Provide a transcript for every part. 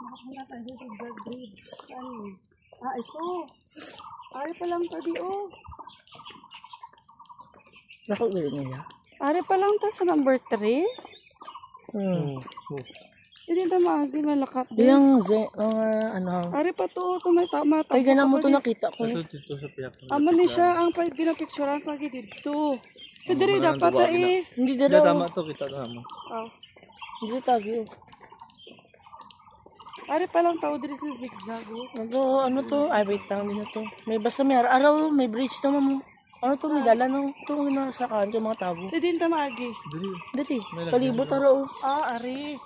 Nakapunta tayo sa bird breed. Ano? Ah, ito. Ari pa lang to di oh. Naku, galing niya. Ari pa lang to sa number 3. Hindi na maagi malakat din. Yung ano. Ari pa to, may tama. Ay, ganang mo to nakita ko. Dito sa piyak. Amo ni siya ang pinapicturean pagi dito. So diri dapat eh. Hindi Hindi, dito. tama to, kita na mo. Oh. Hindi tagyo. Ari pa lang tao diri sa zigzag. Ano to? Ay, wait lang din na to. May basta may araw, may bridge to mo. Ano to? May dala no? Ito na sa kanto mga tabo. Hindi din ta maagi. Dati, palibot araw. Ah, ari.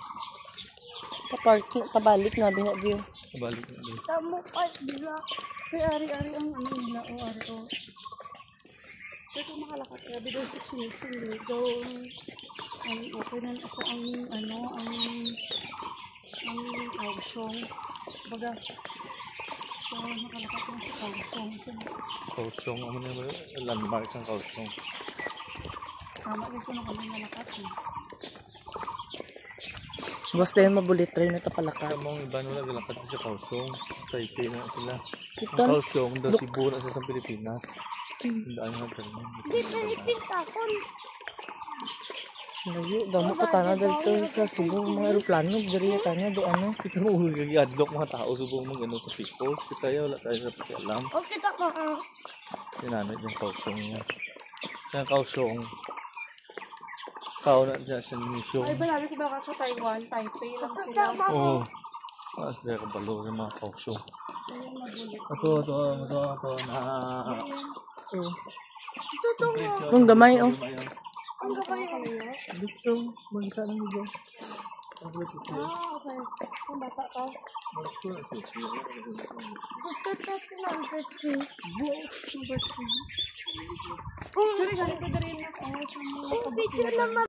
Paparking, pabalik na binagyo. Kabalik na din. Tamo ay bila. Kay ari-ari ang ano nila o ari o. Ito makalakat ka dito sa sinising go. Ang okay na ako ang ano ang kausong. Baga. So makalakat na sa kausong. Kausong, ano na ba? Landmark ang kausong. Tama rin ko na kami nalakat eh. Basta yung mabulit train na tapalaka. Kaya mong iba nila galakad sa kausong. Taipei na sila. Ito, Ang kausong, daw Cebu na sa Pilipinas. Daan nga ka rin. Di Philippine takon. layo. Damo ko tana dito sa Cebu. Mga aeroplano. Dari na tanya do ano. Kita mo gagiyadlok mga tao subong mag ano sa people. Kita wala tayo sa pakialam. O kita ka. Sinanay yung kausong niya. Kaya kausong. Kao na dyan sa mission. Ay ba namin sa baka sa Taiwan, Taipei lang sila. Oo. Mas dahil kabalo yung mga kausong. Ayun mabulit. Ito na. Ito mo. Kung gamay oh. Ang gabay kayo? Dito, magkita lang dito. Ah, okay. Kung bata ka. Kung picture naman